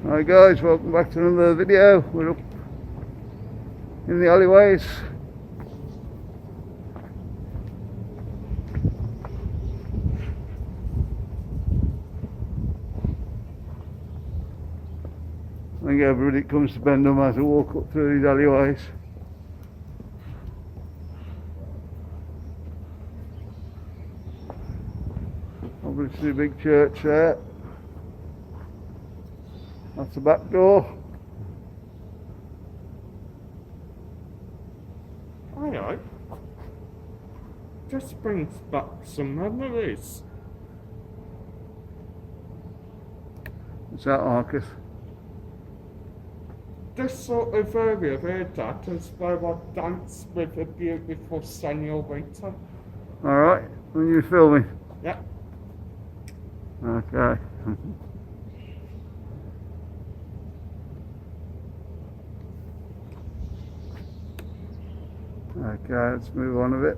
Hi guys, welcome back to another video. We're up in the alleyways. I think everybody that comes to Benidorm has to walk up through these alleyways. Obviously a big church there. That's the back door. Hello. Just brings back some memories. What's that, Marcus? This sort of area here, Dad, is where I dance with a beautiful senorita. Alright, when you're filming? Yeah. Okay. Okay, let's move on a bit.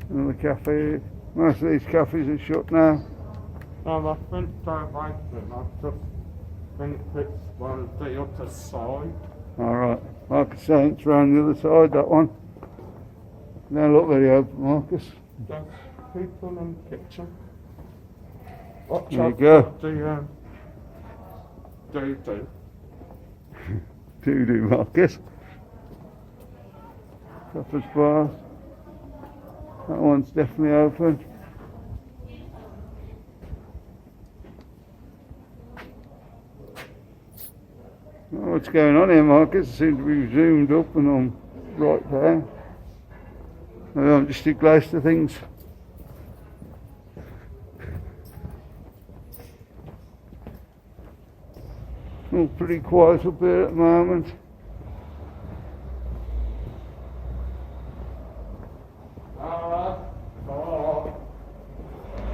Another cafe. Most of these cafes are shut now. And I think they're right then. I just think it's on the other side. Alright, like I say, it's round the other side, that one. They don't look very open, Marcus. There's people in the kitchen. Watch There you out go. for the doo-doo. Do Marcus. Copper's bar. That one's definitely open. Oh, what's going on here, Marcus? I seem to be zoomed up and I'm right there. Maybe I'm just too close to things. All pretty quiet up here at the moment.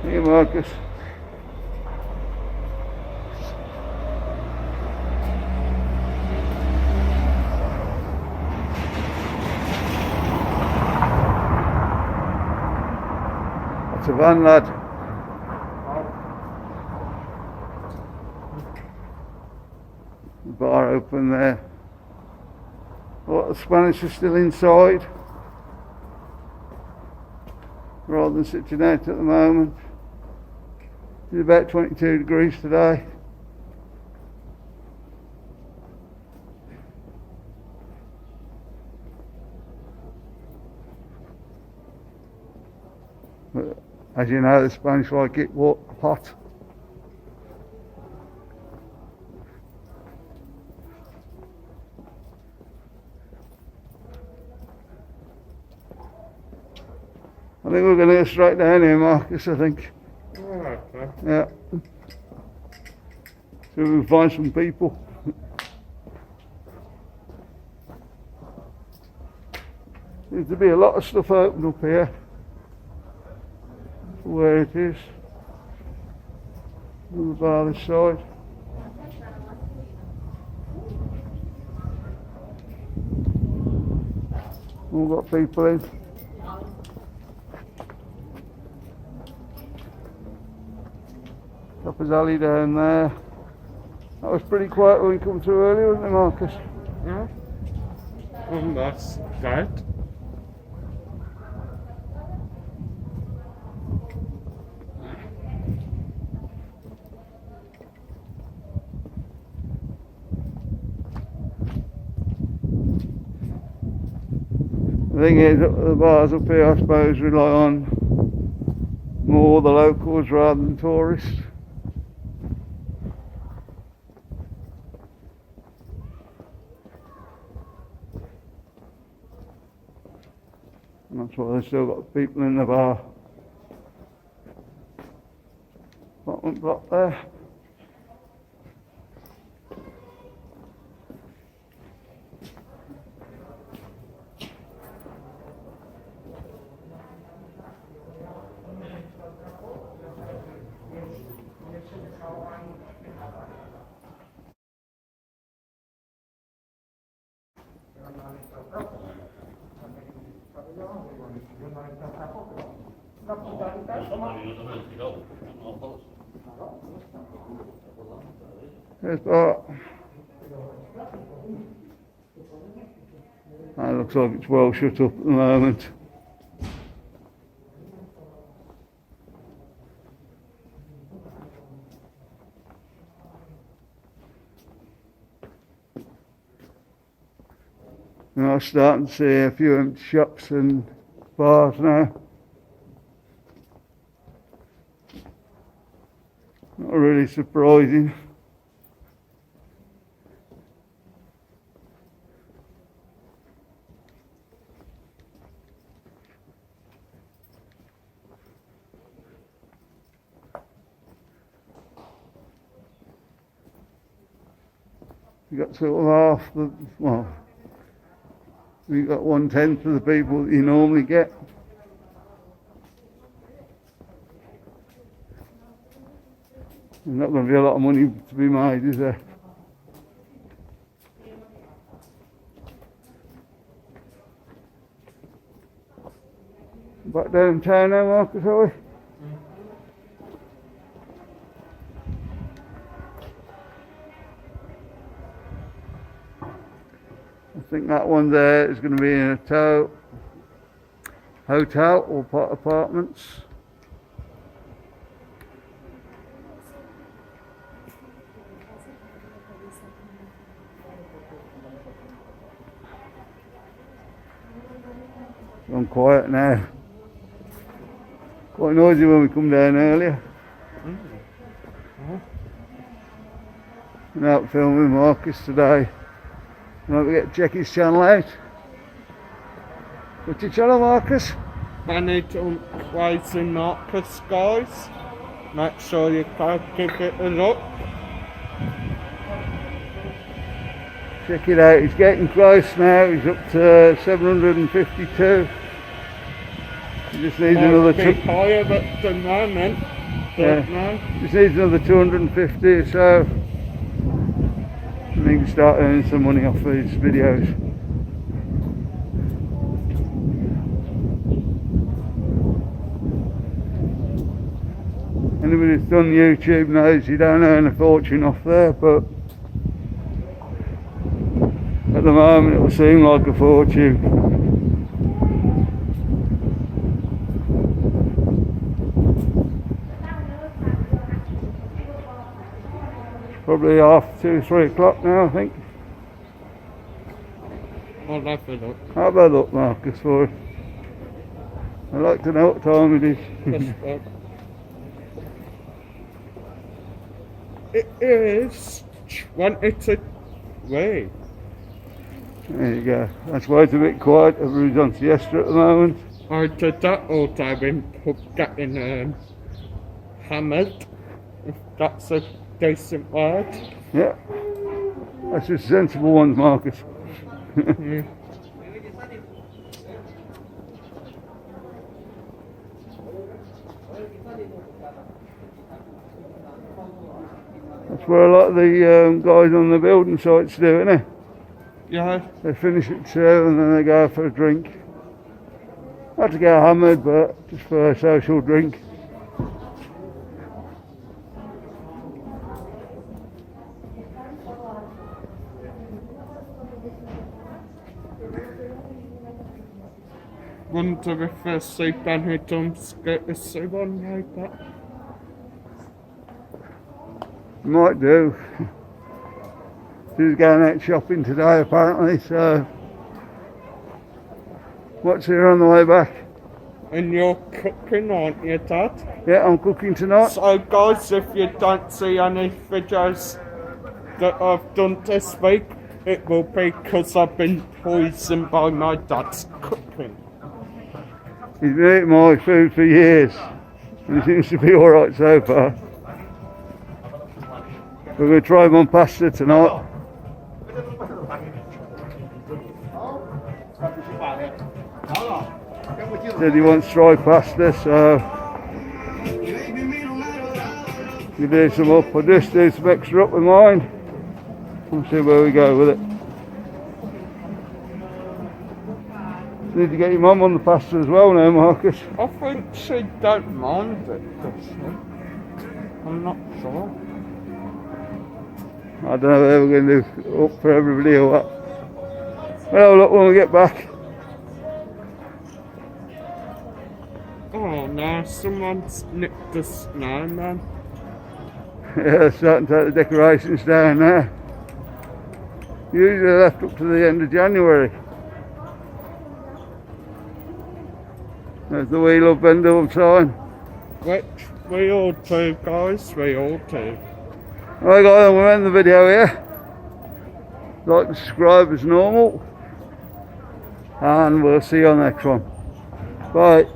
Hey, Marcus. That's a van, lad. The bar open there. A lot of Spanish are still inside, rather than sitting out at the moment. It's about 22 degrees today. But as you know, the Spanish like it hot. I think we're going to go straight down here, Marcus, I think. Okay. Yeah. So we'll find some people. Seems to be a lot of stuff open up here. Where it is. On the bar this side. All got people in. Copper's Alley down there. That was pretty quiet when we come through earlier, wasn't it, Marcus? Yeah. And that's good. The thing is, the bars up here, I suppose, rely on more the locals rather than tourists. And that's why they've still got people in the bar. Bottom block there. There's Bart. That looks like it's well shut up at the moment. And I'm starting to see a few empty shops and bars now. Not really surprising. You got sort of half the, well, you got 1/10 of the people that you normally get. There's not going to be a lot of money to be made, is there? Back downtown now, Marcus, are we? I think that one there is going to be in a hotel or apartments. It's gone quiet now. Quite noisy when we come down earlier. I'm out filming Marcus today. Don't forget to check his channel out. What's your channel, Marcus? Benidorm Rising Marcus, guys. Make sure you can give it a look. Check it out, he's getting close now. He's up to 752. He just needs another higher at the moment. Yeah. Just needs another 250 or so. And he can start earning some money off his videos. Anybody that's done YouTube knows you don't earn a fortune off there, but at the moment it will seem like a fortune. Probably half 2, 3 o'clock now, I think. I'll have a look. How about look, Marcus, for it? I'd like to know what time it is. It is 22. There you go. That's why it's a bit quiet. Everybody's on siesta at the moment. I did that all time in getting hammered, if that's a decent word. Yeah. That's just sensible ones, Marcus. Yeah. That's where a lot of the guys on the building sites do, isn't it? Yeah. They finish at 2 and then they go for a drink. Not to get hammered, but just for a social drink. Wonder if I see Benidorm's get a suit on like that. Might do. She's going out shopping today apparently, so what's here on the way back? And you're cooking, aren't you, Dad? Yeah, I'm cooking tonight. So guys, if you don't see any videos that I've done this week, it will be because I've been poisoned by my dad's cooking. He's been eating my food for years and he seems to be alright so far. We're going to try him on pasta tonight. Said he wants to try pasta, so you do some up. I'll just do some extra up with mine and see where we go with it. Need to get your mum on the pasta as well now, Marcus. I think she don't mind it, does she? I'm not sure. I don't know whether we're going to do up for everybody or what. Well, look when we get back. Oh no, someone's nicked the snowman. Yeah, they're starting to take the decorations down now. Usually left up to the end of January. There's the We Love Benidorm sign. Which we all do, guys, we all do. Right guys, we'll end the video here. Like and subscribe as normal. And we'll see you on the next one. Bye.